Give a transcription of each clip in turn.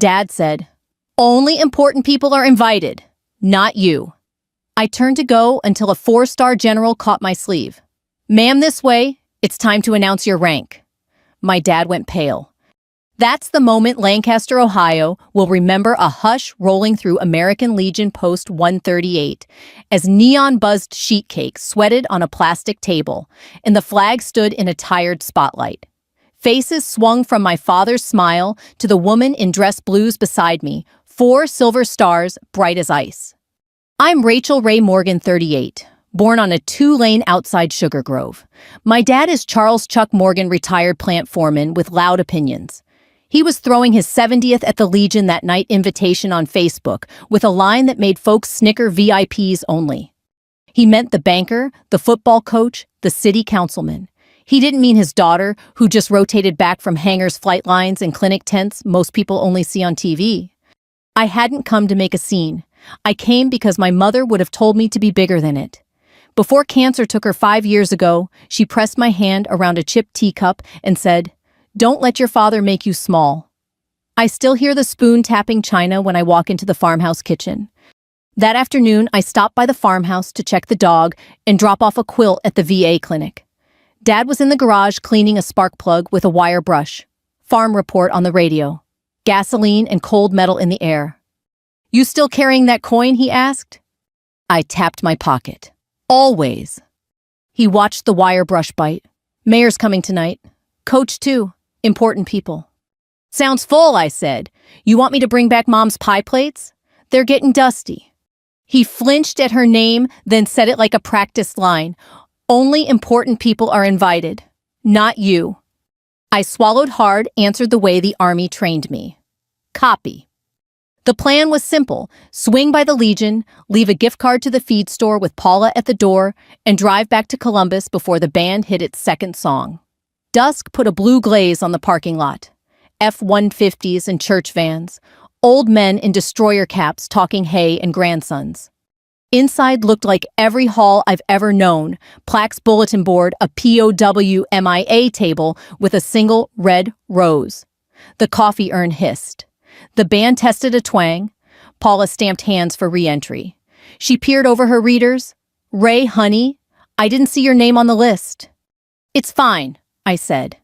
Dad said, "Only important people are invited, not you." I turned to go until a 4-star general caught my sleeve. "Ma'am, this way. It's time to announce your rank." My dad went pale. That's the moment Lancaster, Ohio will remember, a hush rolling through American Legion Post 138 as neon-buzzed sheet cake sweated on a plastic table and the flag stood in a tired spotlight. Faces swung from my father's smile to the woman in dress blues beside me, 4 silver stars bright as ice. I'm Rachel Ray Morgan, 38, born on a 2-lane outside Sugar Grove. My dad is Charles Chuck Morgan, retired plant foreman with loud opinions. He was throwing his 70th at the Legion that night invitation on Facebook with a line that made folks snicker, "VIPs only." He meant the banker, the football coach, the city councilman. He didn't mean his daughter, who just rotated back from hangars, flight lines, and clinic tents most people only see on TV. I hadn't come to make a scene. I came because my mother would have told me to be bigger than it. Before cancer took her 5 years ago, she pressed my hand around a chipped teacup and said, "Don't let your father make you small." I still hear the spoon tapping china when I walk into the farmhouse kitchen. That afternoon, I stopped by the farmhouse to check the dog and drop off a quilt at the VA clinic. Dad was in the garage cleaning a spark plug with a wire brush. Farm report on the radio. Gasoline and cold metal in the air. "You still carrying that coin?" he asked. I tapped my pocket. "Always." He watched the wire brush bite. "Mayor's coming tonight. Coach too. Important people." "Sounds full," I said. "You want me to bring back Mom's pie plates? They're getting dusty." He flinched at her name, then said it like a practiced line. "Only important people are invited, not you." I swallowed hard, answered the way the Army trained me. Copy. The plan was simple: swing by the Legion, leave a gift card to the feed store with Paula at the door, and drive back to Columbus before the band hit its second song. Dusk put a blue glaze on the parking lot. F-150s and church vans. Old men in destroyer caps talking hay and grandsons. Inside looked like every hall I've ever known. Plaques, bulletin board, a POW MIA table with a single red rose. The coffee urn hissed. The band tested a twang. Paula stamped hands for re-entry. She peered over her readers. "Ray, honey, I didn't see your name on the list." "It's fine," I said.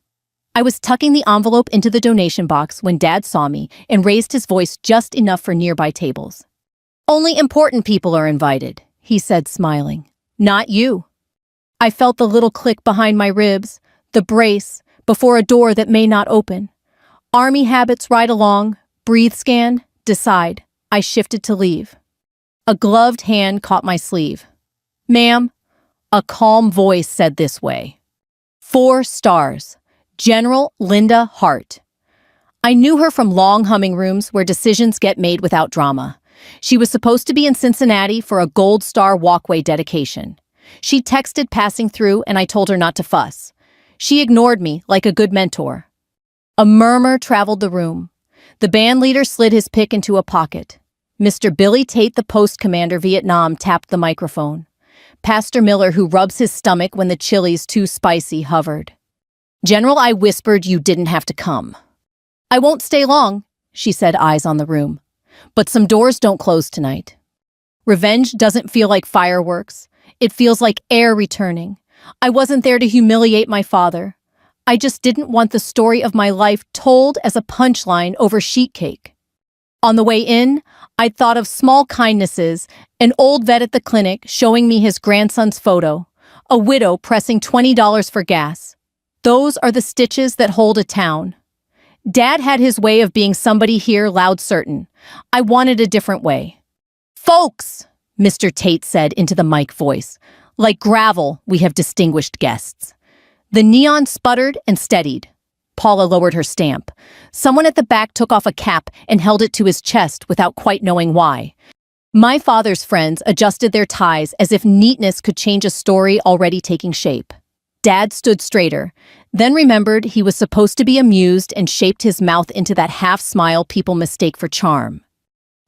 I was tucking the envelope into the donation box when Dad saw me and raised his voice just enough for nearby tables. "Only important people are invited," he said, smiling. "Not you." I felt the little click behind my ribs, the brace, before a door that may not open. Army habits: ride along, breathe, scan, decide. I shifted to leave. A gloved hand caught my sleeve. "Ma'am," a calm voice said this way. 4 stars. General Linda Hart. I knew her from long humming rooms where decisions get made without drama. She was supposed to be in Cincinnati for a Gold Star walkway dedication. She texted passing through and I told her not to fuss. She ignored me like a good mentor. A murmur traveled the room. The band leader slid his pick into a pocket. Mr. Billy Tate, the post commander, Vietnam, tapped the microphone. Pastor Miller, who rubs his stomach when the chili's too spicy, hovered. "General, I whispered you didn't have to come." "I won't stay long," she said, eyes on the room. "But some doors don't close tonight." Revenge doesn't feel like fireworks. It feels like air returning. I wasn't there to humiliate my father. I just didn't want the story of my life told as a punchline over sheet cake. On the way in, I'd thought of small kindnesses: an old vet at the clinic showing me his grandson's photo, a widow pressing $20 for gas. Those are the stitches that hold a town. Dad had his way of being somebody here, loud, certain. I wanted a different way. "Folks," Mr. Tate said into the mic voice, "like gravel, we have distinguished guests." The neon sputtered and steadied. Paula lowered her stamp. Someone at the back took off a cap and held it to his chest without quite knowing why. My father's friends adjusted their ties as if neatness could change a story already taking shape. Dad stood straighter, then remembered he was supposed to be amused and shaped his mouth into that half-smile people mistake for charm.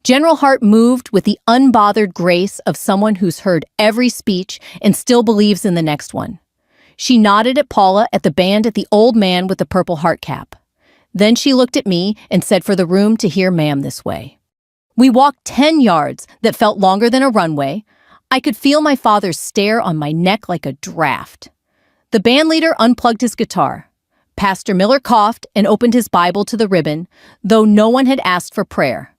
General Hart moved with the unbothered grace of someone who's heard every speech and still believes in the next one. She nodded at Paula, at the band, at the old man with the purple heart cap. Then she looked at me and said for the room to hear ma'am this way. We walked 10 yards that felt longer than a runway. I could feel my father's stare on my neck like a draft. The bandleader unplugged his guitar. Pastor Miller coughed and opened his Bible to the ribbon, though no one had asked for prayer.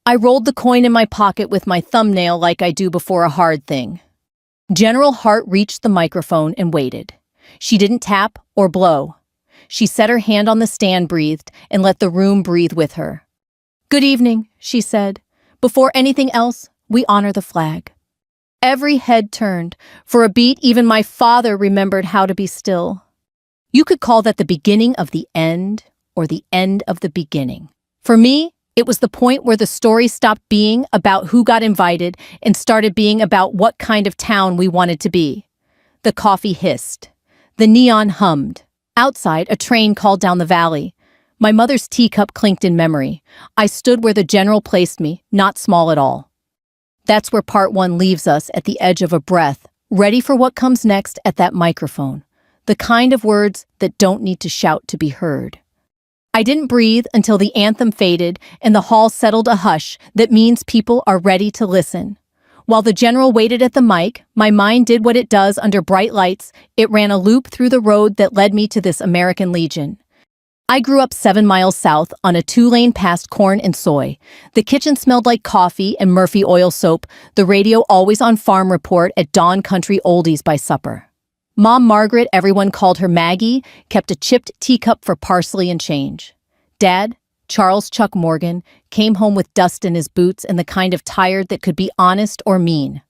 I rolled the coin in my pocket with my thumbnail like I do before a hard thing. General Hart reached the microphone and waited. She didn't tap or blow. She set her hand on the stand, breathed, and let the room breathe with her. "Good evening," she said. "Before anything else, we honor the flag." Every head turned. For a beat, even my father remembered how to be still. You could call that the beginning of the end or the end of the beginning. For me, it was the point where the story stopped being about who got invited and started being about what kind of town we wanted to be. The coffee hissed. The neon hummed. Outside, a train called down the valley. My mother's teacup clinked in memory. I stood where the general placed me, not small at all. That's where part one leaves us, at the edge of a breath, ready for what comes next at that microphone. The kind of words that don't need to shout to be heard. I didn't breathe until the anthem faded and the hall settled a hush that means people are ready to listen. While the general waited at the mic, my mind did what it does under bright lights. It ran a loop through the road that led me to this American Legion. I grew up 7 miles south on a 2-lane past corn and soy. The kitchen smelled like coffee and Murphy oil soap, the radio always on farm report at dawn, country oldies by supper. Mom Margaret, everyone called her Maggie, kept a chipped teacup for parsley and change. Dad, Charles Chuck Morgan, came home with dust in his boots and the kind of tired that could be honest or mean.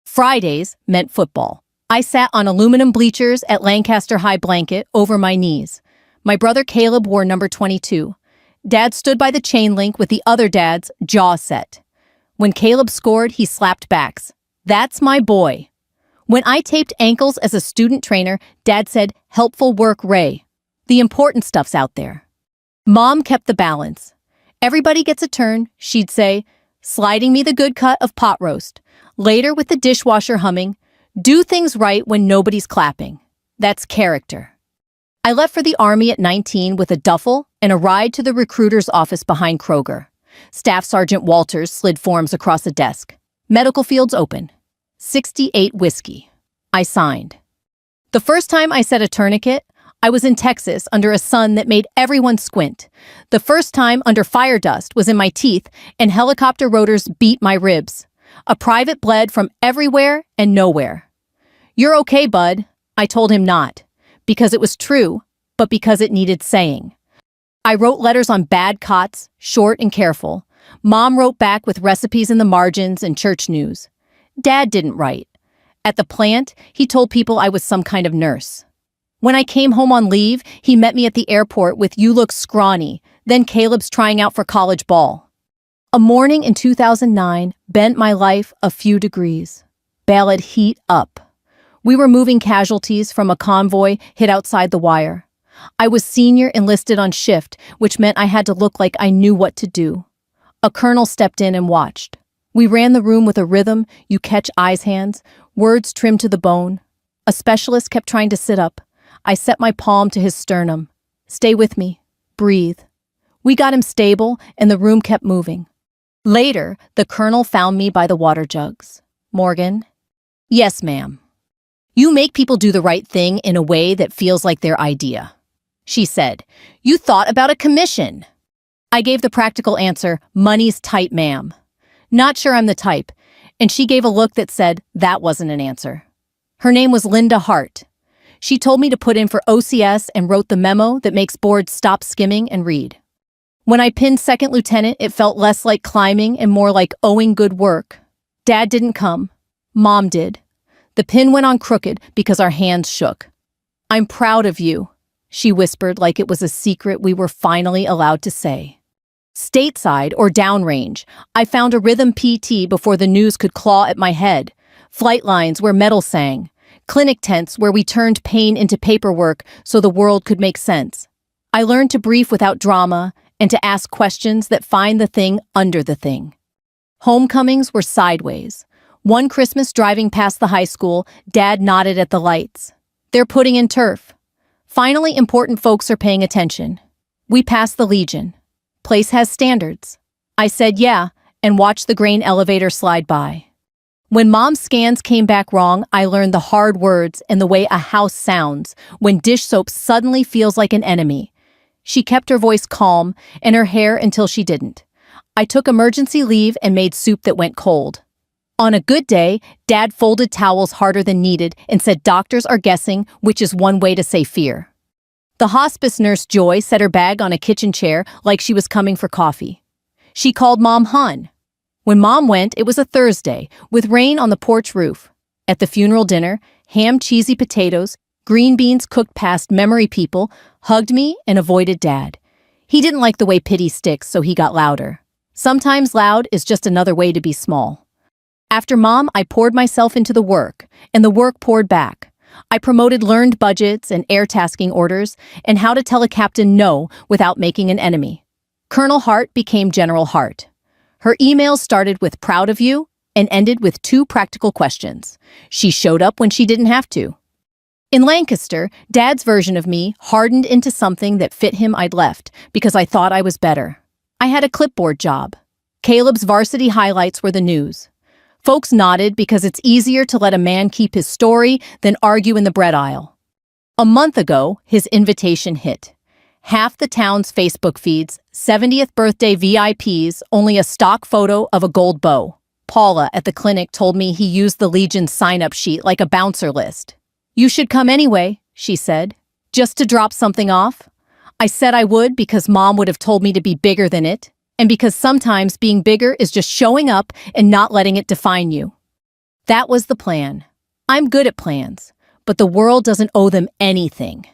Fridays meant football. I sat on aluminum bleachers at Lancaster High, blanket over my knees. My brother Caleb wore number 22. Dad stood by the chain link with the other dads, jaw set. When Caleb scored, he slapped backs. "That's my boy." When I taped ankles as a student trainer, Dad said, "Helpful work, Ray. The important stuff's out there." Mom kept the balance. "Everybody gets a turn," she'd say, sliding me the good cut of pot roast. Later, with the dishwasher humming, "Do things right when nobody's clapping. That's character." I left for the Army at 19 with a duffel and a ride to the recruiter's office behind Kroger. Staff Sergeant Walters slid forms across a desk. "Medical fields open. 68 whiskey." I signed. The first time I said a tourniquet, I was in Texas under a sun that made everyone squint. The first time under fire dust was in my teeth and helicopter rotors beat my ribs. A private bled from everywhere and nowhere. "You're okay, bud." I told him not. Because it was true, but because it needed saying. I wrote letters on bad cots, short and careful. Mom wrote back with recipes in the margins and church news. Dad didn't write. At the plant, he told people I was some kind of nurse. When I came home on leave, he met me at the airport with "You look scrawny," then Caleb's trying out for college ball. A morning in 2009 bent my life a few degrees. Ballad heat up. We were moving casualties from a convoy hit outside the wire. I was senior enlisted on shift, which meant I had to look like I knew what to do. A colonel stepped in and watched. We ran the room with a rhythm, you catch eyes hands, words trimmed to the bone. A specialist kept trying to sit up. I set my palm to his sternum. "Stay with me. Breathe." We got him stable, and the room kept moving. Later, the colonel found me by the water jugs. "Morgan?" "Yes, ma'am." "You make people do the right thing in a way that feels like their idea." She said, "You thought about a commission." I gave the practical answer, "Money's tight, ma'am." Not sure I'm the type, and she gave a look that said that wasn't an answer. Her name was Linda Hart. She told me to put in for OCS and wrote the memo that makes boards stop skimming and read. When I pinned second lieutenant, it felt less like climbing and more like owing good work. Dad didn't come. Mom did. The pin went on crooked because our hands shook. "I'm proud of you," she whispered like it was a secret we were finally allowed to say. Stateside or downrange, I found a rhythm PT before the news could claw at my head. Flight lines where metal sang. Clinic tents where we turned pain into paperwork so the world could make sense. I learned to brief without drama and to ask questions that find the thing under the thing. Homecomings were sideways. One Christmas driving past the high school, Dad nodded at the lights. "They're putting in turf. Finally, important folks are paying attention." We passed the Legion. Place has standards. I said yeah, and watched the grain elevator slide by. When Mom's scans came back wrong, I learned the hard words and the way a house sounds when dish soap suddenly feels like an enemy. She kept her voice calm and her hair until she didn't. I took emergency leave and made soup that went cold. On a good day, Dad folded towels harder than needed and said doctors are guessing, which is one way to say fear. The hospice nurse Joy set her bag on a kitchen chair like she was coming for coffee. She called Mom Hun. When Mom went, it was a Thursday, with rain on the porch roof. At the funeral dinner, ham cheesy potatoes, green beans cooked past memory people, hugged me and avoided Dad. He didn't like the way pity sticks, so he got louder. Sometimes loud is just another way to be small. After Mom, I poured myself into the work, and the work poured back. I promoted learned budgets and air tasking orders, and how to tell a captain no without making an enemy. Colonel Hart became General Hart. Her emails started with "proud of you" and ended with 2 practical questions. She showed up when she didn't have to. In Lancaster, Dad's version of me hardened into something that fit him. I'd left because I thought I was better. I had a clipboard job. Caleb's varsity highlights were the news. Folks nodded because it's easier to let a man keep his story than argue in the bread aisle. A month ago, his invitation hit. Half the town's Facebook feeds, 70th birthday VIPs, only a stock photo of a gold bow. Paula at the clinic told me he used the Legion sign-up sheet like a bouncer list. "You should come anyway," she said, "just to drop something off." I said I would because Mom would have told me to be bigger than it, and because sometimes being bigger is just showing up and not letting it define you. That was the plan. I'm good at plans, but the world doesn't owe them anything.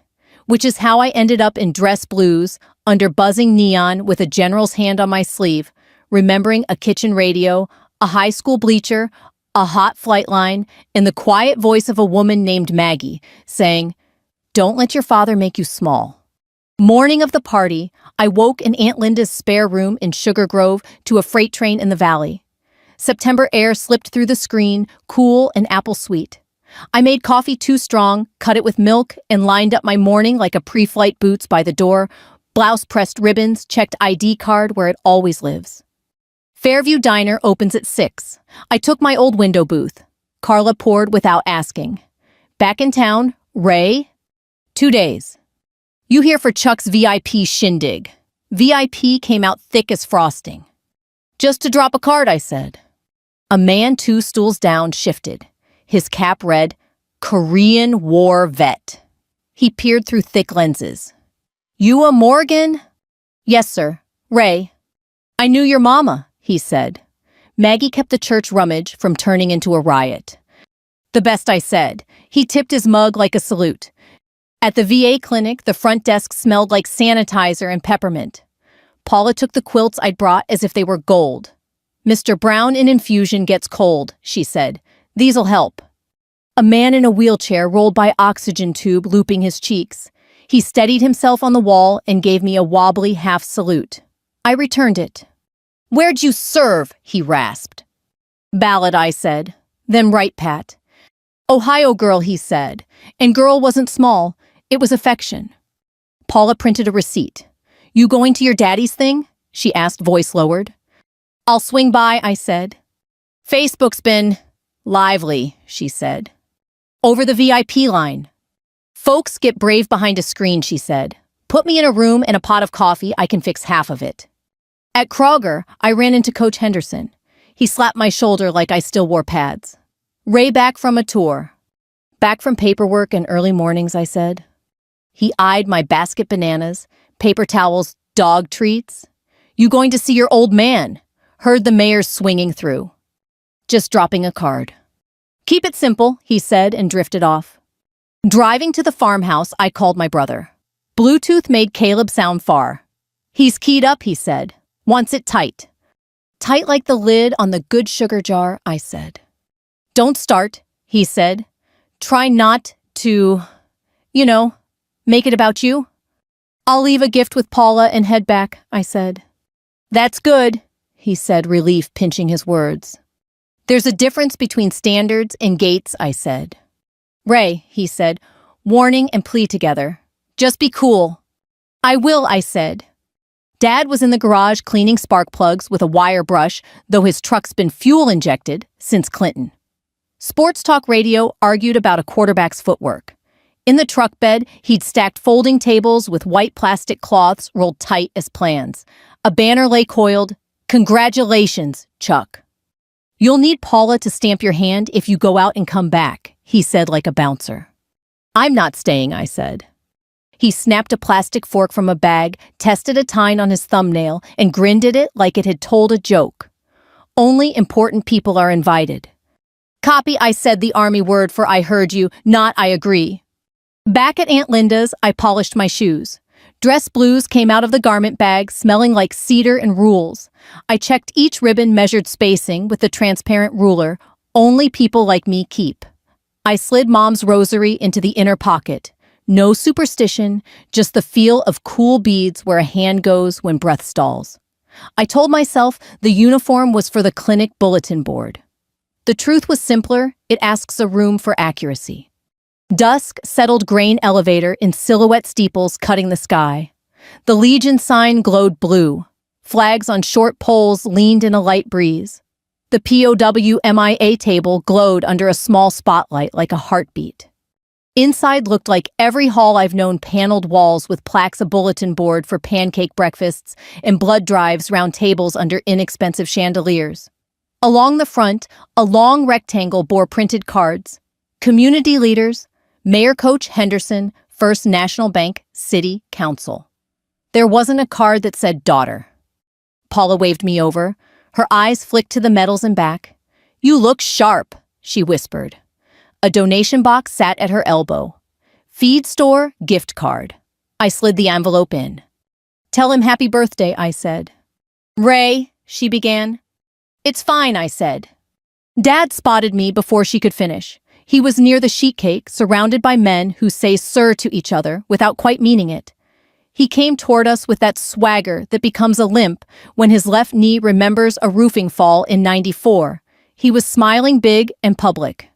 Which is how I ended up in dress blues, under buzzing neon with a general's hand on my sleeve, remembering a kitchen radio, a high school bleacher, a hot flight line, and the quiet voice of a woman named Maggie, saying, "Don't let your father make you small." Morning of the party, I woke in Aunt Linda's spare room in Sugar Grove to a freight train in the valley. September air slipped through the screen, cool and apple sweet. I made coffee too strong, cut it with milk, and lined up my morning like a pre-flight boots by the door, blouse pressed ribbons, checked ID card where it always lives. Fairview Diner opens at 6. I took my old window booth. Carla poured without asking. Back in town, Ray? 2 days. You here for Chuck's VIP shindig. VIP came out thick as frosting. Just to drop a card, I said. A man 2 stools down shifted. His cap read, Korean War Vet. He peered through thick lenses. You a Morgan? Yes, sir. Ray. I knew your mama, he said. Maggie kept the church rummage from turning into a riot. The best I said. He tipped his mug like a salute. At the VA clinic, the front desk smelled like sanitizer and peppermint. Paula took the quilts I'd brought as if they were gold. Mr. Brown in infusion gets cold, she said. These'll help. A man in a wheelchair rolled by oxygen tube looping his cheeks. He steadied himself on the wall and gave me a wobbly half salute. I returned it. Where'd you serve? He rasped. Ballad, I said. Then right pat. Ohio girl, he said. And girl wasn't small. It was affection. Paula printed a receipt. You going to your daddy's thing? She asked, voice lowered. I'll swing by, I said. Facebook's been lively, she said. Over the VIP line. Folks get brave behind a screen, she said. Put me in a room and a pot of coffee, I can fix half of it. At Kroger, I ran into Coach Henderson. He slapped my shoulder like I still wore pads. Ray back from a tour. Back from paperwork and early mornings, I said. He eyed my basket bananas, paper towels, dog treats. You going to see your old man? Heard the mayor swinging through. Just dropping a card. Keep it simple, he said and drifted off. Driving to the farmhouse, I called my brother. Bluetooth made Caleb sound far. He's keyed up, he said. Wants it tight. Tight like the lid on the good sugar jar, I said. Don't start, he said. Try not to, make it about you. I'll leave a gift with Paula and head back, I said. That's good, he said, relief pinching his words. There's a difference between standards and gates, I said. Ray, he said, warning and plea together. Just be cool. I will, I said. Dad was in the garage cleaning spark plugs with a wire brush, though his truck's been fuel injected since Clinton. Sports talk radio argued about a quarterback's footwork. In the truck bed, he'd stacked folding tables with white plastic cloths rolled tight as plans. A banner lay coiled, "Congratulations, Chuck." "You'll need Paula to stamp your hand if you go out and come back," he said like a bouncer. "I'm not staying," I said. He snapped a plastic fork from a bag, tested a tine on his thumbnail, and grinned at it like it had told a joke. "Only important people are invited." "Copy," I said the army word for "I heard you," not "I agree." Back at Aunt Linda's, I polished my shoes. Dress blues came out of the garment bag, smelling like cedar and rules. I checked each ribbon, measured spacing with the transparent ruler. Only people like me keep. I slid Mom's rosary into the inner pocket. No superstition, just the feel of cool beads where a hand goes when breath stalls. I told myself the uniform was for the clinic bulletin board. The truth was simpler. It asks a room for accuracy. Dusk settled grain elevator in silhouette steeples cutting the sky. The Legion sign glowed blue. Flags on short poles leaned in a light breeze. The POW MIA table glowed under a small spotlight like a heartbeat. Inside looked like every hall I've known, paneled walls with plaques, a bulletin board for pancake breakfasts, and blood drives round tables under inexpensive chandeliers. Along the front, a long rectangle bore printed cards. Community leaders, Mayor Coach Henderson, First National Bank, City Council. There wasn't a card that said daughter. Paula waved me over. Her eyes flicked to the medals and back. "You look sharp," she whispered. A donation box sat at her elbow. "Feed store, gift card." I slid the envelope in. "Tell him happy birthday," I said. "Ray," she began. "It's fine," I said. Dad spotted me before she could finish. He was near the sheet cake, surrounded by men who say "sir" to each other without quite meaning it. He came toward us with that swagger that becomes a limp when his left knee remembers a roofing fall in '94. He was smiling big and public.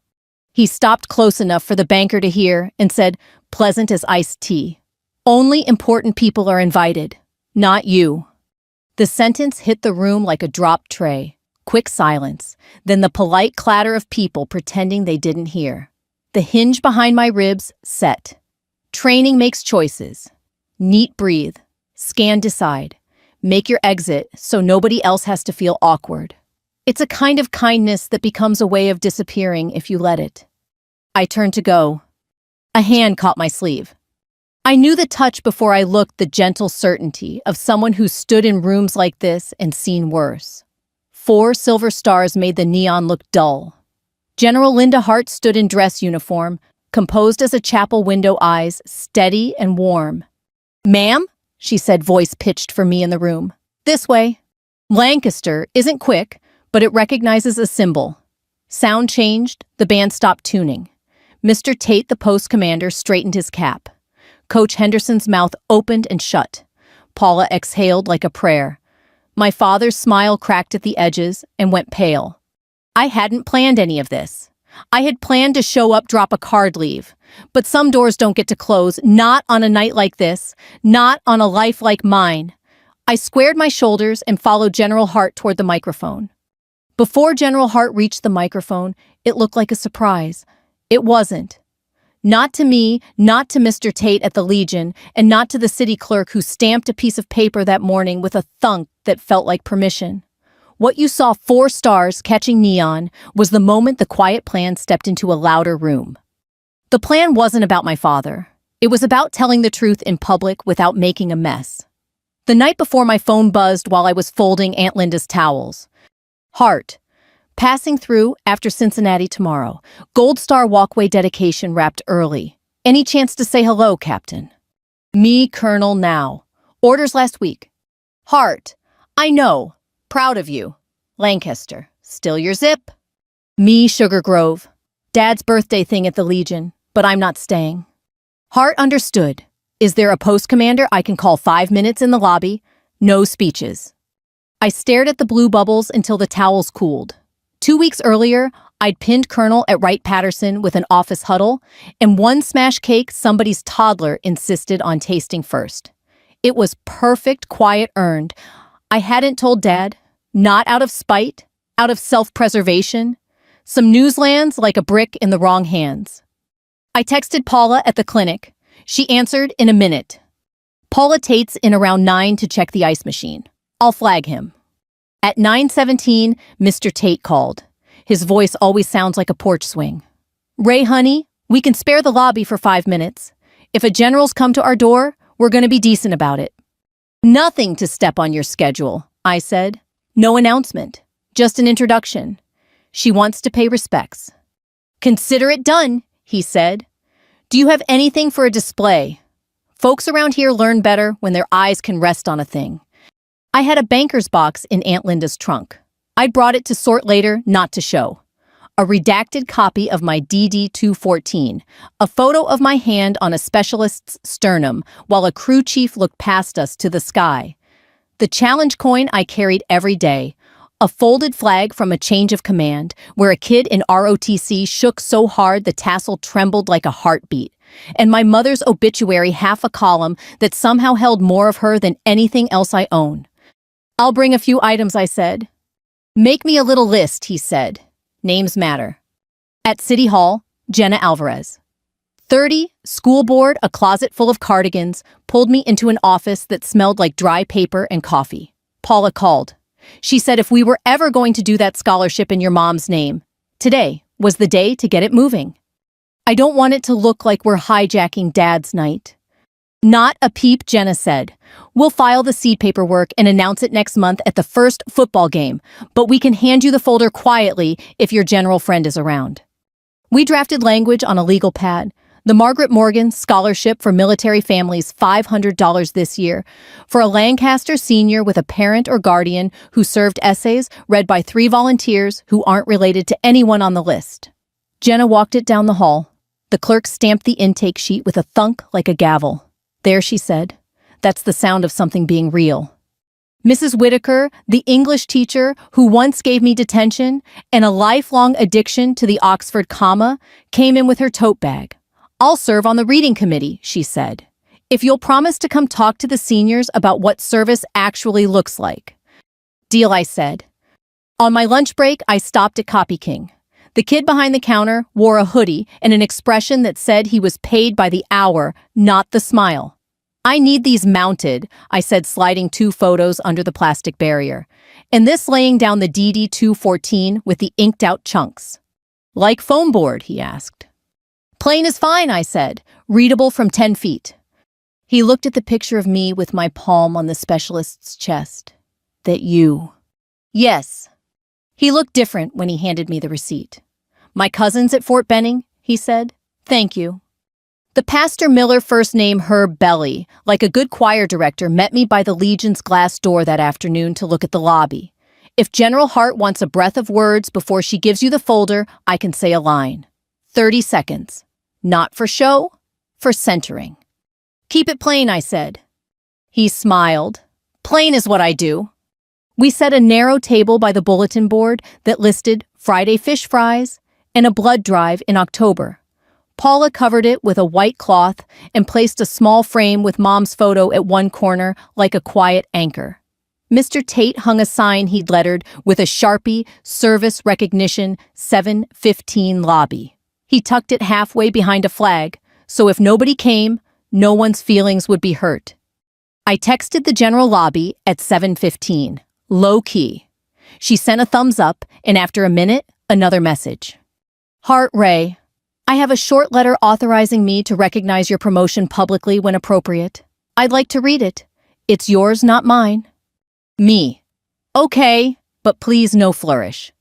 He stopped close enough for the banker to hear and said, pleasant as iced tea, "Only important people are invited, not you." The sentence hit the room like a dropped tray. Quick silence, then the polite clatter of people pretending they didn't hear. The hinge behind my ribs set. Training makes choices. Neat breathe. Scan decide. Make your exit so nobody else has to feel awkward. It's a kind of kindness that becomes a way of disappearing if you let it. I turned to go. A hand caught my sleeve. I knew the touch before I looked, the gentle certainty of someone who stood in rooms like this and seen worse. 4 silver stars made the neon look dull. General Linda Hart stood in dress uniform, composed as a chapel window, eyes steady and warm. "Ma'am," she said, voice pitched for me in the room. "This way." Lancaster isn't quick, but it recognizes a symbol. Sound changed, the band stopped tuning. Mr. Tate, the post commander, straightened his cap. Coach Henderson's mouth opened and shut. Paula exhaled like a prayer. My father's smile cracked at the edges and went pale. I hadn't planned any of this. I had planned to show up, drop a card, leave. But some doors don't get to close, not on a night like this, not on a life like mine. I squared my shoulders and followed General Hart toward the microphone. Before General Hart reached the microphone, it looked like a surprise. It wasn't. Not to me, not to Mr. Tate at the Legion, and not to the city clerk who stamped a piece of paper that morning with a thunk that felt like permission. What you saw, 4 stars catching neon, was the moment the quiet plan stepped into a louder room. The plan wasn't about my father. It was about telling the truth in public without making a mess. The night before, my phone buzzed while I was folding Aunt Linda's towels. Hart. Passing through after Cincinnati tomorrow. Gold Star walkway dedication wrapped early. Any chance to say hello, Captain? Me, Colonel, now. Orders last week. Hart. I know. Proud of you. Lancaster. Still your zip? Me, Sugar Grove. Dad's birthday thing at the Legion, but I'm not staying. Hart understood. Is there a post commander I can call 5 minutes in the lobby? No speeches. I stared at the blue bubbles until the towels cooled. 2 weeks earlier, I'd pinned Colonel at Wright-Patterson with an office huddle, and one smash cake somebody's toddler insisted on tasting first. It was perfect, quiet earned. I hadn't told Dad, not out of spite, out of self-preservation. Some news lands like a brick in the wrong hands. I texted Paula at the clinic. She answered in a minute. Paula Tate's in around 9 to check the ice machine. I'll flag him. At 9:17, Mr. Tate called. His voice always sounds like a porch swing. Ray, honey, we can spare the lobby for 5 minutes. If a general's come to our door, we're going to be decent about it. Nothing to step on your schedule, I said. No announcement, just an introduction. She wants to pay respects. Consider it done, he said. Do you have anything for a display? Folks around here learn better when their eyes can rest on a thing. I had a banker's box in Aunt Linda's trunk. I'd brought it to sort later, not to show. A redacted copy of my DD-214, a photo of my hand on a specialist's sternum while a crew chief looked past us to the sky. The challenge coin I carried every day, a folded flag from a change of command where a kid in ROTC shook so hard the tassel trembled like a heartbeat, and my mother's obituary half a column that somehow held more of her than anything else I own. I'll bring a few items, I said. Make me a little list, he said. Names matter. At City Hall, Jenna Alvarez. 30, school board, a closet full of cardigans, pulled me into an office that smelled like dry paper and coffee. Paula called. She said if we were ever going to do that scholarship in your mom's name, today was the day to get it moving. I don't want it to look like we're hijacking Dad's night. Not a peep, Jenna said. We'll file the seed paperwork and announce it next month at the first football game, but we can hand you the folder quietly if your general friend is around. We drafted language on a legal pad. The Margaret Morgan Scholarship for Military Families, $500 this year, for a Lancaster senior with a parent or guardian who served essays read by 3 volunteers who aren't related to anyone on the list. Jenna walked it down the hall. The clerk stamped the intake sheet with a thunk like a gavel. There, she said. That's the sound of something being real. Mrs. Whitaker, the English teacher who once gave me detention and a lifelong addiction to the Oxford comma, came in with her tote bag. I'll serve on the reading committee, she said, if you'll promise to come talk to the seniors about what service actually looks like. Deal, I said. On my lunch break, I stopped at Copy King. The kid behind the counter wore a hoodie and an expression that said he was paid by the hour, not the smile. I need these mounted, I said, sliding 2 photos under the plastic barrier, and this laying down the DD-214 with the inked-out chunks. Like foam board, he asked. Plain is fine, I said, readable from 10 feet. He looked at the picture of me with my palm on the specialist's chest. That you. Yes. He looked different when he handed me the receipt. My cousins at Fort Benning, he said. Thank you. The Pastor Miller, first name Herb Belly, like a good choir director, met me by the Legion's glass door that afternoon to look at the lobby. If General Hart wants a breath of words before she gives you the folder, I can say a line. 30 seconds. Not for show, for centering. Keep it plain, I said. He smiled. Plain is what I do. We set a narrow table by the bulletin board that listed Friday fish fries and a blood drive in October. Paula covered it with a white cloth and placed a small frame with Mom's photo at one corner like a quiet anchor. Mr. Tate hung a sign he'd lettered with a Sharpie, Service Recognition 715 Lobby. He tucked it halfway behind a flag, so if nobody came, no one's feelings would be hurt. I texted the general lobby at 7:15, low-key. She sent a thumbs up, and after a minute, another message. Heart Ray, I have a short letter authorizing me to recognize your promotion publicly when appropriate. I'd like to read it. It's yours, not mine. Me. Okay, but please no flourish.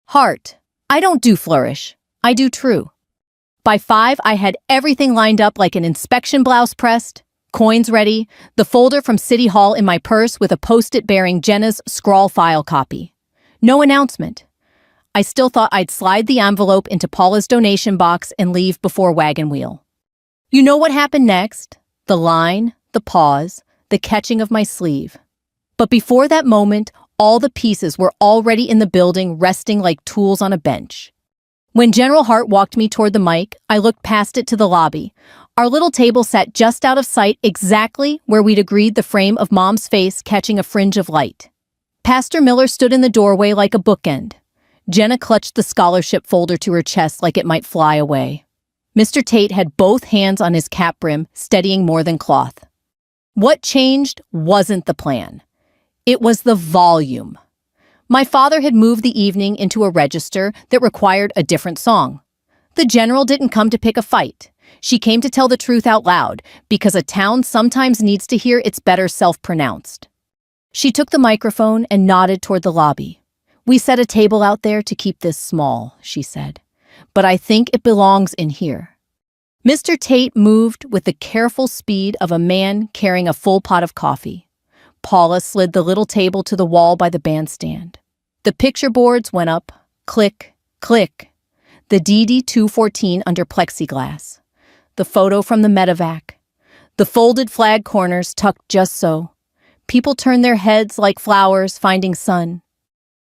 Heart, I don't do flourish. I do true. By 5, I had everything lined up like an inspection blouse pressed, coins ready, the folder from City Hall in my purse with a post-it bearing Jenna's scrawl file copy. No announcement. I still thought I'd slide the envelope into Paula's donation box and leave before wagon wheel. You know what happened next? The line, the pause, the catching of my sleeve. But before that moment, all the pieces were already in the building, resting like tools on a bench. When General Hart walked me toward the mic, I looked past it to the lobby. Our little table sat just out of sight, exactly where we'd agreed, the frame of Mom's face catching a fringe of light. Pastor Miller stood in the doorway like a bookend. Jenna clutched the scholarship folder to her chest like it might fly away. Mr. Tate had both hands on his cap brim, steadying more than cloth. What changed wasn't the plan. It was the volume. My father had moved the evening into a register that required a different song. The general didn't come to pick a fight. She came to tell the truth out loud, because a town sometimes needs to hear its better self pronounced. She took the microphone and nodded toward the lobby. "We set a table out there to keep this small," she said, "but I think it belongs in here." Mr. Tate moved with the careful speed of a man carrying a full pot of coffee. Paula slid the little table to the wall by the bandstand. The picture boards went up, click, click. The DD-214 under plexiglass. The photo from the medevac. The folded flag corners tucked just so. People turned their heads like flowers finding sun.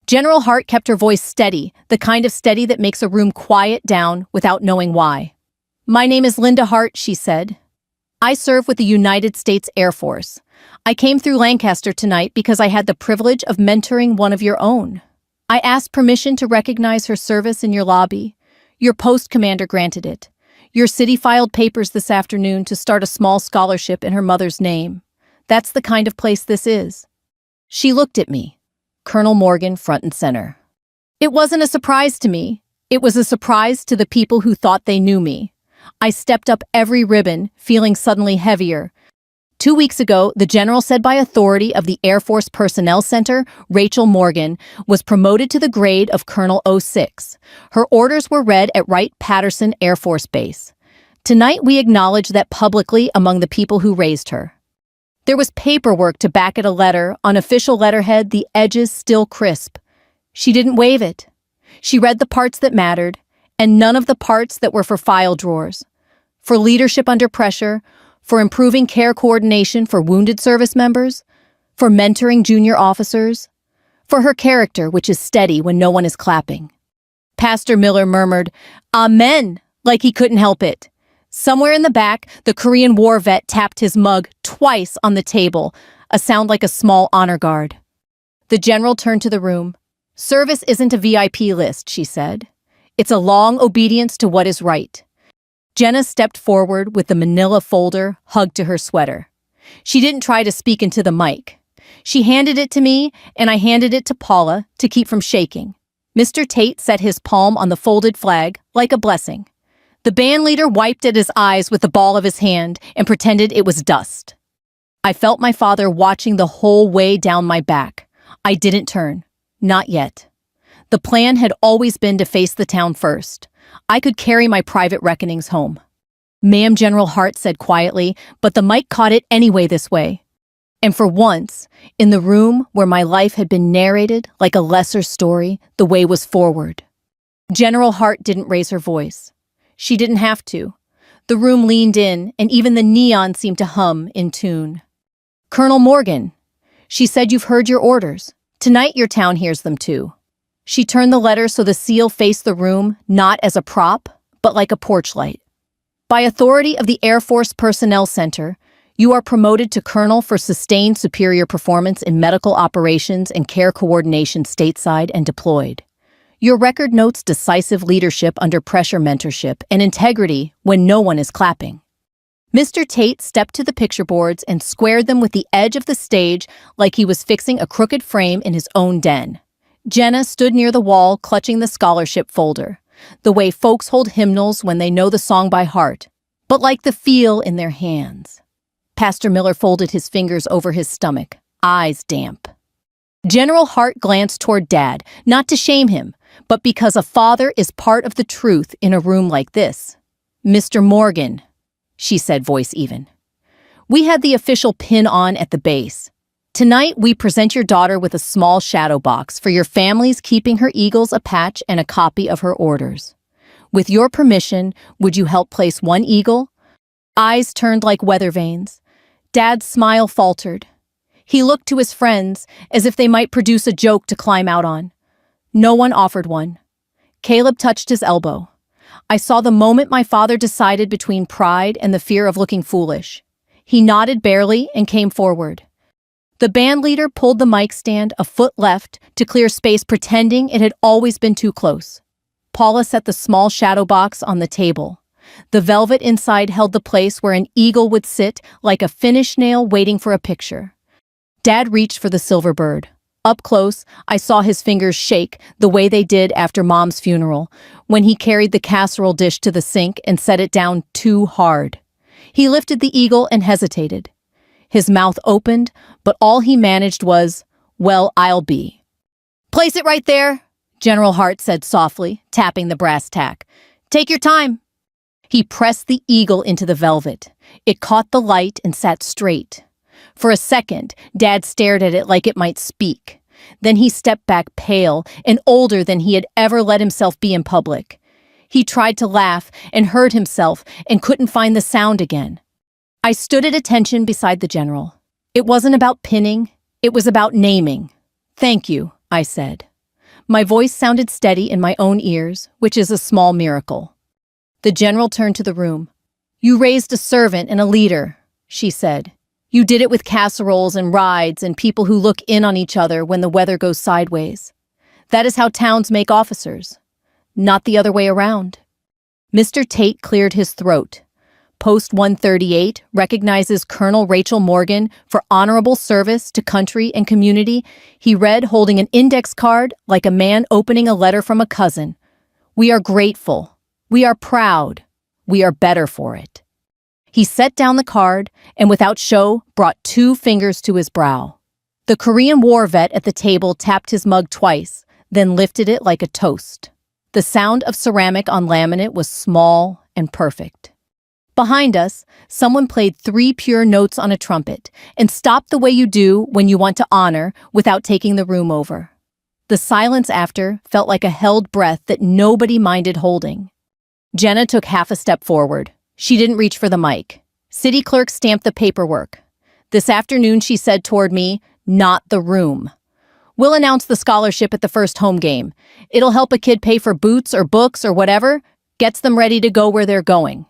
General Hart kept her voice steady, the kind of steady that makes a room quiet down without knowing why. "My name is Linda Hart," she said. "I serve with the United States Air Force. I came through Lancaster tonight because I had the privilege of mentoring one of your own. I asked permission to recognize her service in your lobby. Your post commander granted it. Your city filed papers this afternoon to start a small scholarship in her mother's name. That's the kind of place this is." She looked at me, Colonel Morgan front and center. It wasn't a surprise to me. It was a surprise to the people who thought they knew me. I stepped up every ribbon, feeling suddenly heavier. 2 weeks ago, the general said by authority of the Air Force Personnel Center, Rachel Morgan was promoted to the grade of Colonel 06. Her orders were read at Wright-Patterson Air Force Base. Tonight, we acknowledge that publicly among the people who raised her. There was paperwork to back it, a letter, on official letterhead, the edges still crisp. She didn't wave it. She read the parts that mattered, and none of the parts that were for file drawers. For leadership under pressure, for improving care coordination for wounded service members, for mentoring junior officers, for her character, which is steady when no one is clapping. Pastor Miller murmured, "Amen," like he couldn't help it. Somewhere in the back, the Korean War vet tapped his mug twice on the table, a sound like a small honor guard. The general turned to the room. "Service isn't a VIP list," she said. "It's a long obedience to what is right." Jenna stepped forward with the manila folder hugged to her sweater. She didn't try to speak into the mic. She handed it to me, and I handed it to Paula to keep from shaking. Mr. Tate set his palm on the folded flag like a blessing. The band leader wiped at his eyes with the ball of his hand and pretended it was dust. I felt my father watching the whole way down my back. I didn't turn. Not yet. The plan had always been to face the town first. I could carry my private reckonings home. "Ma'am," General Hart said quietly, but the mic caught it anyway this way. And for once, in the room where my life had been narrated like a lesser story, the way was forward. General Hart didn't raise her voice. She didn't have to. The room leaned in, and even the neon seemed to hum in tune. "Colonel Morgan," she said, "you've heard your orders. Tonight your town hears them too." She turned the letter so the seal faced the room, not as a prop, but like a porch light. "By authority of the Air Force Personnel Center, you are promoted to colonel for sustained superior performance in medical operations and care coordination stateside and deployed. Your record notes decisive leadership under pressure, mentorship, and integrity when no one is clapping." Mr. Tate stepped to the picture boards and squared them with the edge of the stage like he was fixing a crooked frame in his own den. Jenna stood near the wall, clutching the scholarship folder, the way folks hold hymnals when they know the song by heart, but like the feel in their hands. Pastor Miller folded his fingers over his stomach, eyes damp. General Hart glanced toward Dad, not to shame him, but because a father is part of the truth in a room like this. "Mr. Morgan," she said, voice even. "We had the official pin on at the base. Tonight, we present your daughter with a small shadow box for your family's keeping, her eagles a patch and a copy of her orders. With your permission, would you help place one eagle?" Eyes turned like weather vanes. Dad's smile faltered. He looked to his friends as if they might produce a joke to climb out on. No one offered one. Caleb touched his elbow. I saw the moment my father decided between pride and the fear of looking foolish. He nodded barely and came forward. The band leader pulled the mic stand a foot left to clear space, pretending it had always been too close. Paula set the small shadow box on the table. The velvet inside held the place where an eagle would sit, like a finish nail waiting for a picture. Dad reached for the silver bird. Up close, I saw his fingers shake the way they did after Mom's funeral, when he carried the casserole dish to the sink and set it down too hard. He lifted the eagle and hesitated. His mouth opened, but all he managed was, "Well, I'll be." "Place it right there," General Hart said softly, tapping the brass tack. "Take your time." He pressed the eagle into the velvet. It caught the light and sat straight. For a second, Dad stared at it like it might speak. Then he stepped back pale and older than he had ever let himself be in public. He tried to laugh and heard himself and couldn't find the sound again. I stood at attention beside the general. It wasn't about pinning, it was about naming. "Thank you," I said. My voice sounded steady in my own ears, which is a small miracle. The general turned to the room. "You raised a servant and a leader," she said. "You did it with casseroles and rides and people who look in on each other when the weather goes sideways. That is how towns make officers, not the other way around." Mr. Tate cleared his throat. Post 138 recognizes Colonel Rachel Morgan for honorable service to country and community, he read, holding an index card like a man opening a letter from a cousin. "We are grateful. We are proud. We are better for it." He set down the card and without show brought 2 fingers to his brow. The Korean War vet at the table tapped his mug twice, then lifted it like a toast. The sound of ceramic on laminate was small and perfect. Behind us, someone played 3 pure notes on a trumpet and stopped the way you do when you want to honor without taking the room over. The silence after felt like a held breath that nobody minded holding. Jenna took half a step forward. She didn't reach for the mic. City clerk stamped the paperwork. "This afternoon," she said toward me, "not the room. We'll announce the scholarship at the first home game. It'll help a kid pay for boots or books or whatever, gets them ready to go where they're going."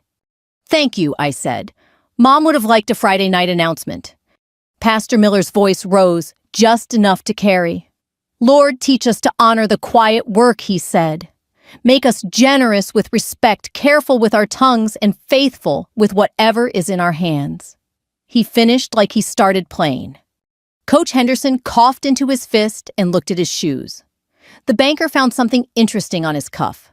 "Thank you," I said. "Mom would have liked a Friday night announcement." Pastor Miller's voice rose, just enough to carry. "Lord, teach us to honor the quiet work," he said. "Make us generous with respect, careful with our tongues, and faithful with whatever is in our hands." He finished like he started playing. Coach Henderson coughed into his fist and looked at his shoes. The banker found something interesting on his cuff.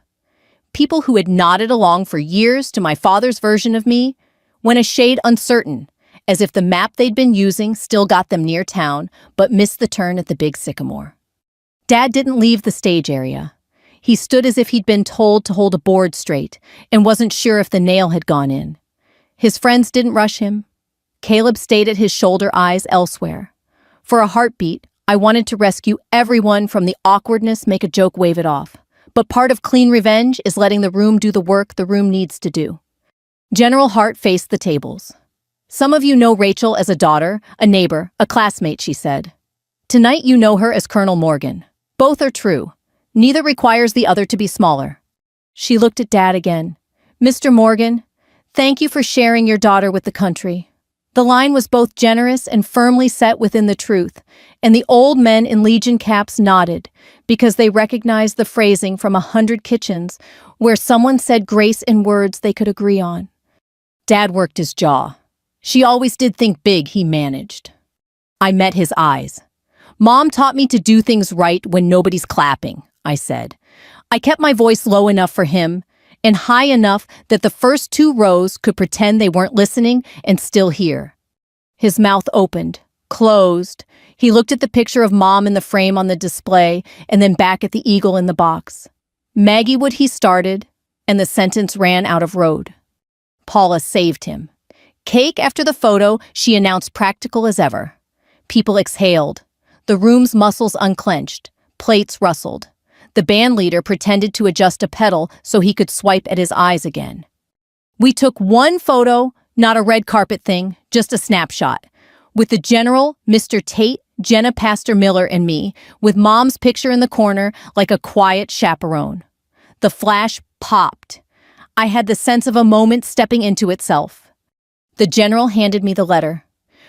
People who had nodded along for years to my father's version of me went a shade uncertain, as if the map they'd been using still got them near town, but missed the turn at the big sycamore. Dad didn't leave the stage area. He stood as if he'd been told to hold a board straight and wasn't sure if the nail had gone in. His friends didn't rush him. Caleb stayed at his shoulder, eyes elsewhere. For a heartbeat, I wanted to rescue everyone from the awkwardness, make a joke, wave it off. But part of clean revenge is letting the room do the work the room needs to do. General Hart faced the tables. "Some of you know Rachel as a daughter, a neighbor, a classmate," she said. "Tonight you know her as Colonel Morgan. Both are true. Neither requires the other to be smaller." She looked at Dad again. "Mr. Morgan, thank you for sharing your daughter with the country." The line was both generous and firmly set within the truth, and the old men in Legion caps nodded, because they recognized the phrasing from 100 Kitchens, where someone said grace in words they could agree on. Dad worked his jaw. "She always did think big," he managed. I met his eyes. "Mom taught me to do things right when nobody's clapping," I said. I kept my voice low enough for him, and high enough that the first 2 rows could pretend they weren't listening and still hear. His mouth opened, closed. He looked at the picture of Mom in the frame on the display and then back at the eagle in the box. "Maggie would," he started, and the sentence ran out of road. Paula saved him. "Cake after the photo," she announced, practical as ever. People exhaled. The room's muscles unclenched. Plates rustled. The band leader pretended to adjust a pedal so he could swipe at his eyes again. We took 1 photo, not a red carpet thing, just a snapshot, with the general, Mr. Tate, Jenna, Pastor Miller, and me, with Mom's picture in the corner like a quiet chaperone. The flash popped. I had the sense of a moment stepping into itself. The general handed me the letter.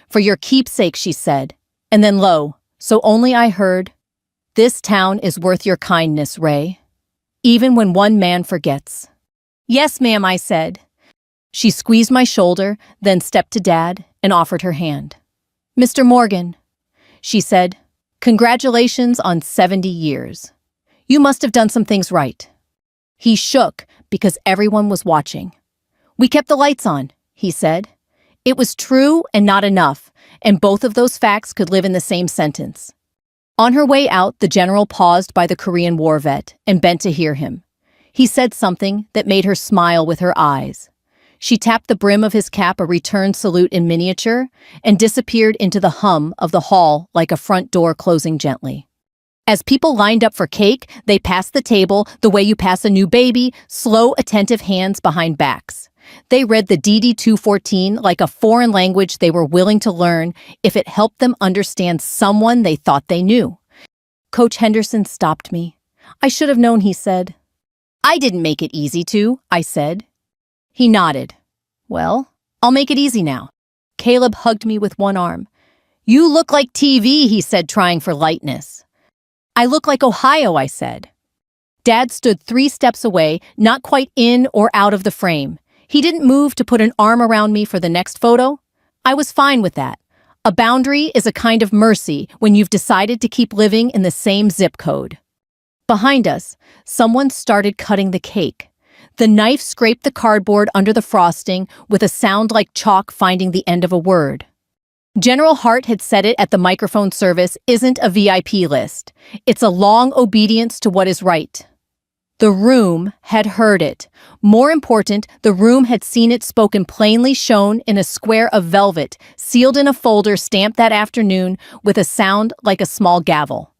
"For your keepsake," she said, and then low, so only I heard, "This town is worth your kindness, Ray. Even when one man forgets." "Yes, ma'am," I said. She squeezed my shoulder, then stepped to Dad and offered her hand. "Mr. Morgan," she said, "congratulations on 70 years. You must have done some things right." He shook because everyone was watching. "We kept the lights on," he said. It was true and not enough, and both of those facts could live in the same sentence. On her way out, the general paused by the Korean War vet and bent to hear him. He said something that made her smile with her eyes. She tapped the brim of his cap, a return salute in miniature, and disappeared into the hum of the hall like a front door closing gently. As people lined up for cake, they passed the table the way you pass a new baby, slow, attentive hands behind backs. They read the DD-214 like a foreign language they were willing to learn if it helped them understand someone they thought they knew. Coach Henderson stopped me. "I should have known," he said. "I didn't make it easy to," I said. He nodded. "Well, I'll make it easy now." Caleb hugged me with one arm. "You look like TV," he said, trying for lightness. "I look like Ohio," I said. Dad stood 3 steps away, not quite in or out of the frame. He didn't move to put an arm around me for the next photo. I was fine with that. A boundary is a kind of mercy when you've decided to keep living in the same zip code. Behind us, someone started cutting the cake. The knife scraped the cardboard under the frosting with a sound like chalk finding the end of a word. General Hart had said it at the microphone service isn't a VIP list. It's a long obedience to what is right. The room had heard it. More important, the room had seen it spoken plainly, shown in a square of velvet, sealed in a folder stamped that afternoon with a sound like a small gavel.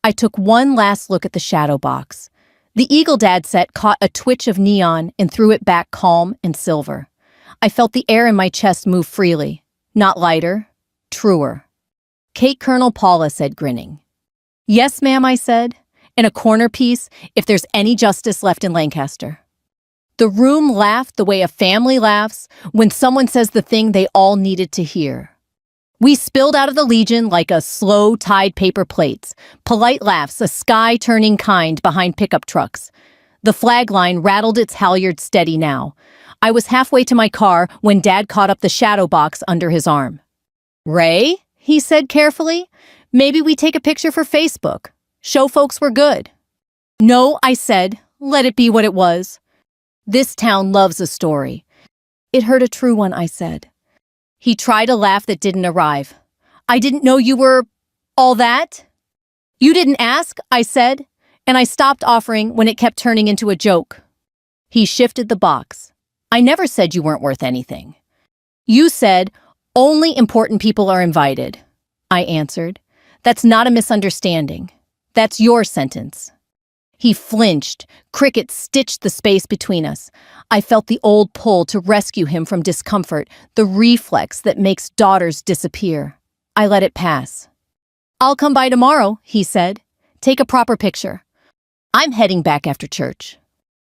I took one last look at the shadow box. The Eagle Dad set caught a twitch of neon and threw it back calm and silver. I felt the air in my chest move freely. Not lighter, truer. "Kate, Colonel Paula said, grinning. "Yes, ma'am," I said. "In a corner piece, if there's any justice left in Lancaster." The room laughed the way a family laughs when someone says the thing they all needed to hear. We spilled out of the Legion like a slow-tied paper plates. Polite laughs, a sky turning kind behind pickup trucks. The flag line rattled its halyard steady now. I was halfway to my car when Dad caught up the shadow box under his arm. "Ray," he said carefully, "maybe we take a picture for Facebook. Show folks we're good." "No," I said, "let it be what it was. This town loves a story." "It heard a true one," I said. He tried a laugh that didn't arrive. "I didn't know you were all that." "You didn't ask," I said, and I stopped offering when it kept turning into a joke. He shifted the box. "I never said you weren't worth anything." "You said, only important people are invited," I answered. "That's not a misunderstanding. That's your sentence." He flinched. Cricket stitched the space between us. I felt the old pull to rescue him from discomfort, the reflex that makes daughters disappear. I let it pass. "I'll come by tomorrow," he said. "Take a proper picture. I'm heading back after church."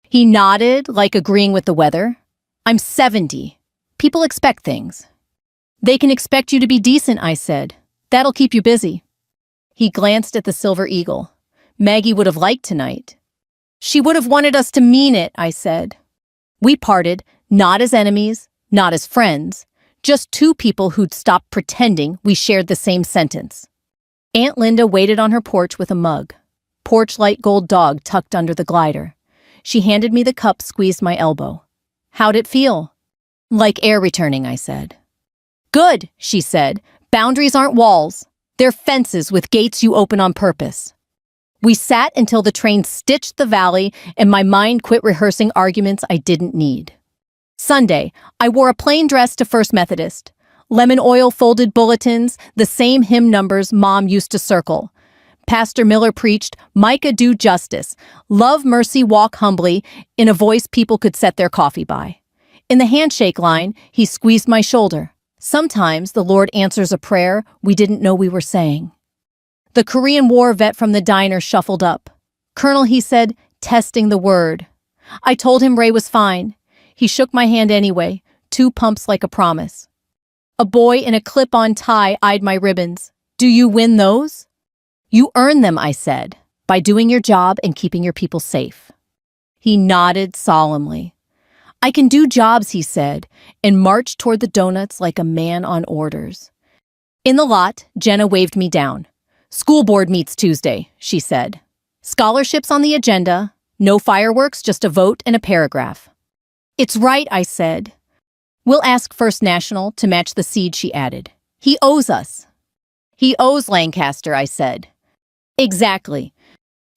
He nodded, like agreeing with the weather. "I'm 70. People expect things." "They can expect you to be decent," I said. "That'll keep you busy." He glanced at the Silver Eagle. "Maggie would have liked tonight." "She would have wanted us to mean it," I said. We parted, not as enemies, not as friends, just 2 people who'd stopped pretending we shared the same sentence. Aunt Linda waited on her porch with a mug. Porch light gold dog tucked under the glider. She handed me the cup, squeezed my elbow. "How'd it feel?" "Like air returning," I said. "Good," she said. "Boundaries aren't walls. They're fences with gates you open on purpose." We sat until the train stitched the valley and my mind quit rehearsing arguments I didn't need. Sunday, I wore a plain dress to First Methodist. Lemon oil folded bulletins, the same hymn numbers Mom used to circle. Pastor Miller preached, "Micah, do justice, love mercy, walk humbly," in a voice people could set their coffee by. In the handshake line, he squeezed my shoulder. Sometimes the Lord answers a prayer we didn't know we were saying. The Korean War vet from the diner shuffled up. "Colonel," he said, testing the word. I told him Ray was fine. He shook my hand anyway, 2 pumps like a promise. A boy in a clip-on tie eyed my ribbons. Do you win those? You earn them, I said, by doing your job and keeping your people safe. He nodded solemnly. I can do jobs, he said, and marched toward the donuts like a man on orders. In the lot, Jenna waved me down. School board meets Tuesday, she said. Scholarships on the agenda, no fireworks, just a vote and a paragraph. It's right, I said. We'll ask First National to match the seed, she added. He owes us. He owes Lancaster, I said. Exactly.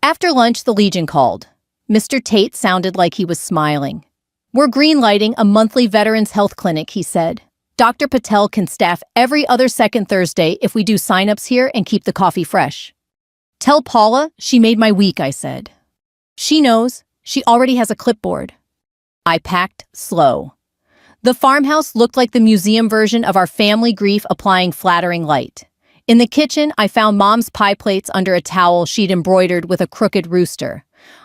After lunch, the Legion called. Mr. Tate sounded like he was smiling. We're greenlighting a monthly Veterans Health Clinic, he said. Dr. Patel can staff every other second Thursday if we do sign-ups here and keep the coffee fresh. Tell Paula she made my week, I said. She knows. She already has a clipboard. I packed slow. The farmhouse looked like the museum version of our family grief applying flattering light. In the kitchen, I found Mom's pie plates under a towel she'd embroidered with a crooked rooster.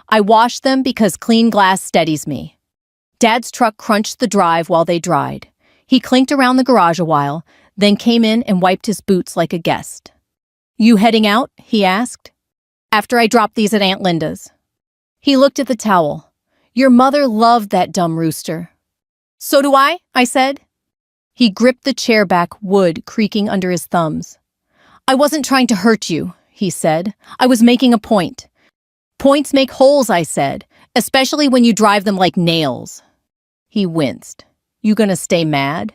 I washed them because clean glass steadies me. Dad's truck crunched the drive while they dried. He clinked around the garage a while, then came in and wiped his boots like a guest. You heading out? He asked. After I dropped these at Aunt Linda's. He looked at the towel. Your mother loved that dumb rooster. So do I said. He gripped the chair back, wood creaking under his thumbs. I wasn't trying to hurt you, he said. I was making a point. Points make holes, I said, especially when you drive them like nails. He winced. You gonna stay mad?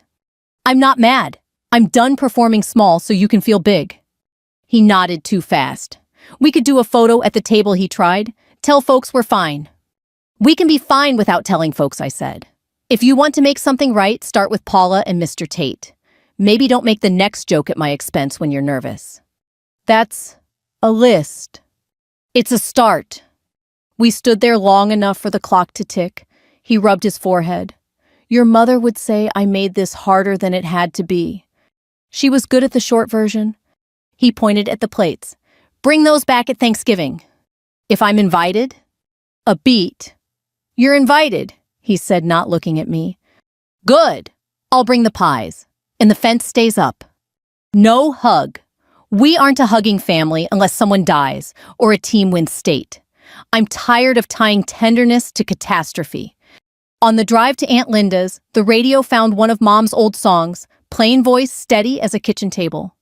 I'm not mad. I'm done performing small so you can feel big. He nodded too fast. We could do a photo at the table, he tried. Tell folks we're fine. We can be fine without telling folks, I said. If you want to make something right, start with Paula and Mr. Tate. Maybe don't make the next joke at my expense when you're nervous. That's a list. It's a start. We stood there long enough for the clock to tick. He rubbed his forehead. Your mother would say I made this harder than it had to be. She was good at the short version. He pointed at the plates. Bring those back at Thanksgiving. If I'm invited? A beat. You're invited, he said, not looking at me. Good. I'll bring the pies. And the fence stays up. No hug. We aren't a hugging family unless someone dies or a team wins state. I'm tired of tying tenderness to catastrophe. On the drive to Aunt Linda's, the radio found one of Mom's old songs, plain voice steady as a kitchen table.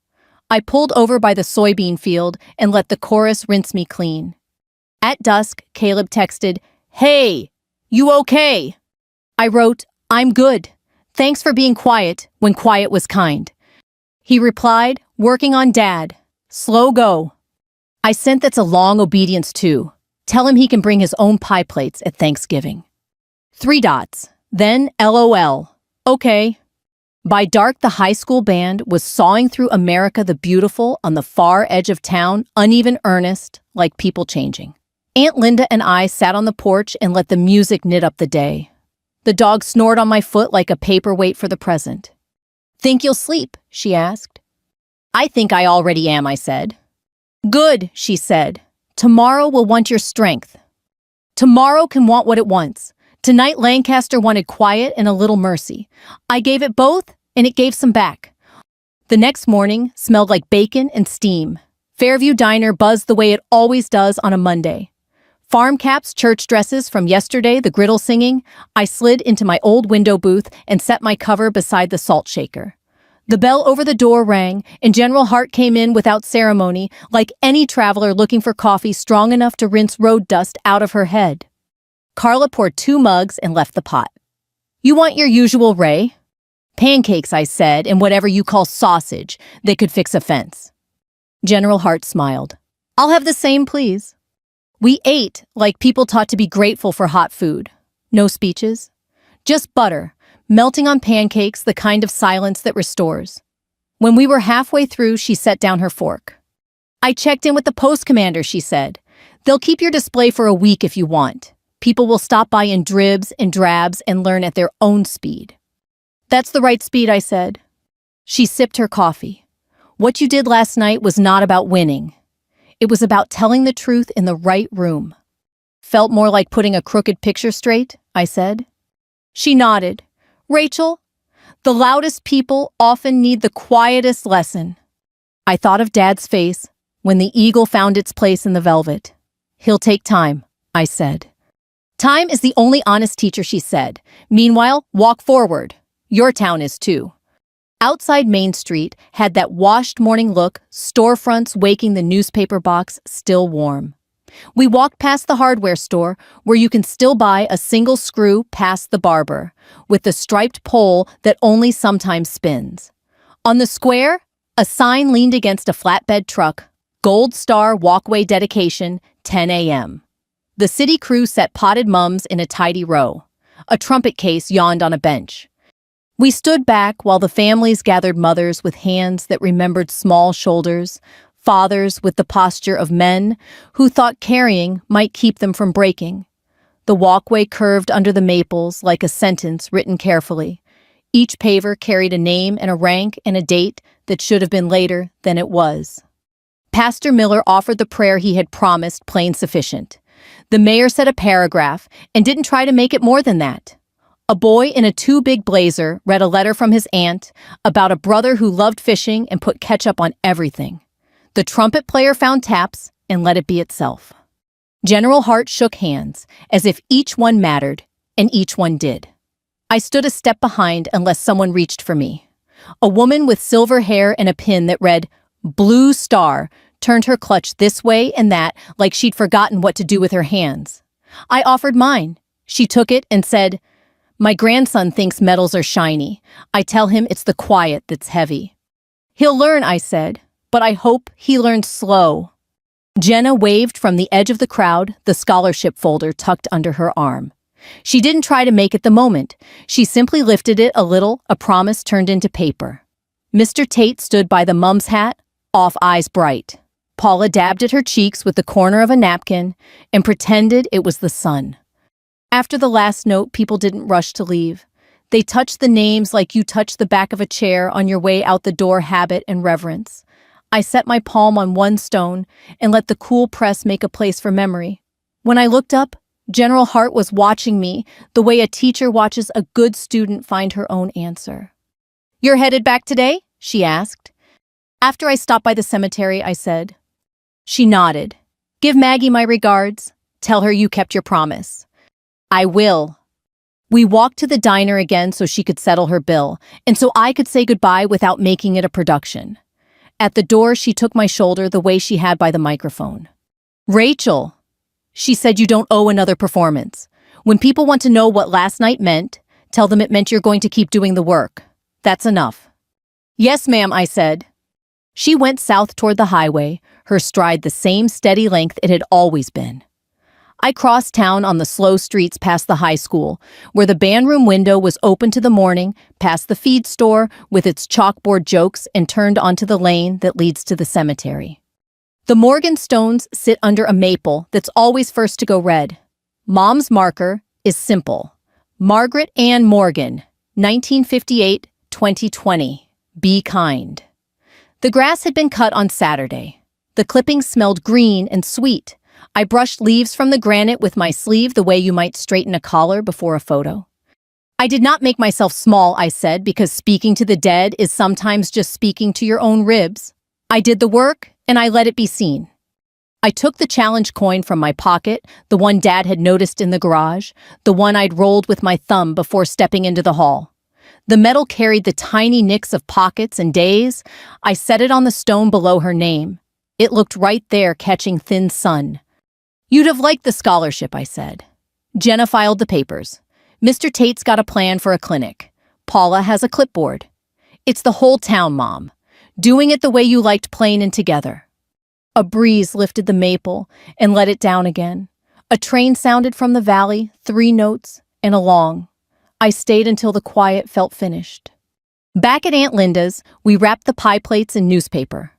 I pulled over by the soybean field and let the chorus rinse me clean. At dusk, Caleb texted, Hey, you okay? I wrote, I'm good. Thanks for being quiet when quiet was kind. He replied, working on Dad. Slow go. I sent that's a long obedience too. Tell him he can bring his own pie plates at Thanksgiving. 3 dots. Then LOL. Okay. By dark, the high school band was sawing through America the Beautiful on the far edge of town, uneven earnest, like people changing. Aunt Linda and I sat on the porch and let the music knit up the day. The dog snored on my foot like a paperweight for the present. Think you'll sleep? She asked. I think I already am, I said. Good, she said. Tomorrow will want your strength. Tomorrow can want what it wants. Tonight Lancaster wanted quiet and a little mercy. I gave it both, and it gave some back. The next morning smelled like bacon and steam. Fairview Diner buzzed the way it always does on a Monday. Farm caps, church dresses from yesterday, the griddle singing. I slid into my old window booth and set my cover beside the salt shaker. The bell over the door rang, and General Hart came in without ceremony, like any traveler looking for coffee strong enough to rinse road dust out of her head. Carla poured 2 mugs and left the pot. You want your usual, Ray? Pancakes, I said, and whatever you call sausage that could fix a fence. General Hart smiled. I'll have the same, please. We ate like people taught to be grateful for hot food. No speeches. Just butter, melting on pancakes, the kind of silence that restores. When we were halfway through, she set down her fork. I checked in with the post commander, she said. They'll keep your display for a week if you want. People will stop by in dribs and drabs and learn at their own speed. That's the right speed, I said. She sipped her coffee. What you did last night was not about winning. It was about telling the truth in the right room. Felt more like putting a crooked picture straight, I said. She nodded. Rachel, the loudest people often need the quietest lesson. I thought of Dad's face when the eagle found its place in the velvet. He'll take time, I said. Time is the only honest teacher, she said. Meanwhile, walk forward. Your town is too. Outside Main Street had that washed morning look, storefronts waking the newspaper box still warm. We walked past the hardware store where you can still buy a single screw past the barber, with the striped pole that only sometimes spins. On the square, a sign leaned against a flatbed truck, Gold Star Walkway Dedication, 10 a.m. The city crew set potted mums in a tidy row. A trumpet case yawned on a bench. We stood back while the families gathered, mothers with hands that remembered small shoulders, fathers with the posture of men who thought carrying might keep them from breaking. The walkway curved under the maples like a sentence written carefully. Each paver carried a name and a rank and a date that should have been later than it was. Pastor Miller offered the prayer he had promised, plain sufficient. The mayor said a paragraph and didn't try to make it more than that. A boy in a too-big blazer read a letter from his aunt about a brother who loved fishing and put ketchup on everything. The trumpet player found taps and let it be itself. General Hart shook hands, as if each one mattered, and each one did. I stood a step behind unless someone reached for me. A woman with silver hair and a pin that read, Blue Star, turned her clutch this way and that like she'd forgotten what to do with her hands. I offered mine. She took it and said, My grandson thinks medals are shiny. I tell him it's the quiet that's heavy. He'll learn, I said, but I hope he learns slow. Jenna waved from the edge of the crowd, the scholarship folder tucked under her arm. She didn't try to make it the moment. She simply lifted it a little, a promise turned into paper. Mr. Tate stood by the mum's hat, off eyes bright. Paula dabbed at her cheeks with the corner of a napkin and pretended it was the sun. After the last note, people didn't rush to leave. They touched the names like you touch the back of a chair on your way out the door, habit and reverence. I set my palm on one stone and let the cool press make a place for memory. When I looked up, General Hart was watching me the way a teacher watches a good student find her own answer. You're headed back today? She asked. After I stopped by the cemetery, I said. She nodded. Give Maggie my regards. Tell her you kept your promise. I will. We walked to the diner again so she could settle her bill, and so I could say goodbye without making it a production. At the door, she took my shoulder the way she had by the microphone. Rachel, she said, you don't owe another performance. When people want to know what last night meant, tell them it meant you're going to keep doing the work. That's enough. Yes, ma'am, I said. She went south toward the highway, her stride the same steady length it had always been. I crossed town on the slow streets past the high school, where the band room window was open to the morning, past the feed store with its chalkboard jokes, and turned onto the lane that leads to the cemetery. The Morgan stones sit under a maple that's always first to go red. Mom's marker is simple. Margaret Ann Morgan, 1958-2020. Be kind. The grass had been cut on Saturday. The clippings smelled green and sweet. I brushed leaves from the granite with my sleeve the way you might straighten a collar before a photo. I did not make myself small, I said, because speaking to the dead is sometimes just speaking to your own ribs. I did the work, and I let it be seen. I took the challenge coin from my pocket, the one Dad had noticed in the garage, the one I'd rolled with my thumb before stepping into the hall. The metal carried the tiny nicks of pockets and days. I set it on the stone below her name. It looked right there, catching thin sun. You'd have liked the scholarship, I said. Jenna filed the papers. Mr. Tate's got a plan for a clinic. Paula has a clipboard. It's the whole town, Mom. Doing it the way you liked, plain and together. A breeze lifted the maple and let it down again. A train sounded from the valley, 3 notes, and a long. I stayed until the quiet felt finished. Back at Aunt Linda's, we wrapped the pie plates in newspaper.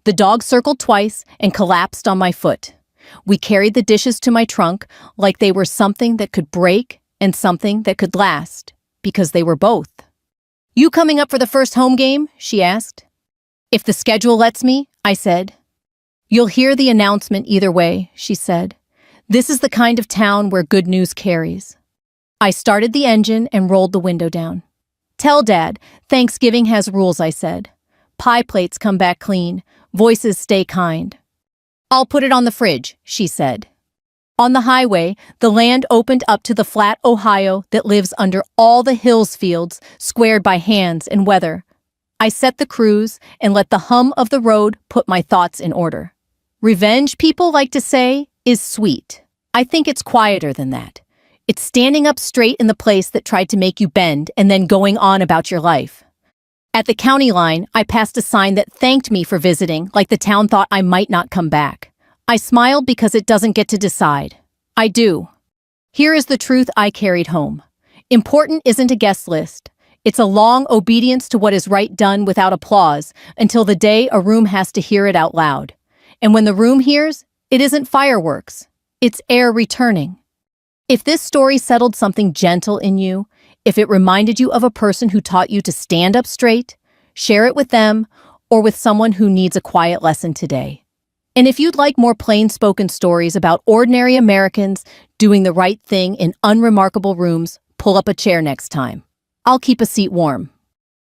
The dog circled twice and collapsed on my foot. We carried the dishes to my trunk like they were something that could break and something that could last, because they were both. You coming up for the first home game? She asked. If the schedule lets me, I said. You'll hear the announcement either way, she said. This is the kind of town where good news carries. I started the engine and rolled the window down. Tell Dad, Thanksgiving has rules, I said. Pie plates come back clean, voices stay kind. I'll put it on the fridge, she said. On the highway, the land opened up to the flat Ohio that lives under all the hills fields, squared by hands and weather. I set the cruise and let the hum of the road put my thoughts in order. Revenge, people like to say, is sweet. I think it's quieter than that. It's standing up straight in the place that tried to make you bend and then going on about your life. At the county line, I passed a sign that thanked me for visiting, like the town thought I might not come back. I smiled because it doesn't get to decide. I do. Here is the truth I carried home. Important isn't a guest list. It's a long obedience to what is right done without applause until the day a room has to hear it out loud. And when the room hears, it isn't fireworks. It's air returning. If this story settled something gentle in you, if it reminded you of a person who taught you to stand up straight, share it with them or with someone who needs a quiet lesson today. And if you'd like more plain-spoken stories about ordinary Americans doing the right thing in unremarkable rooms, pull up a chair next time. I'll keep a seat warm.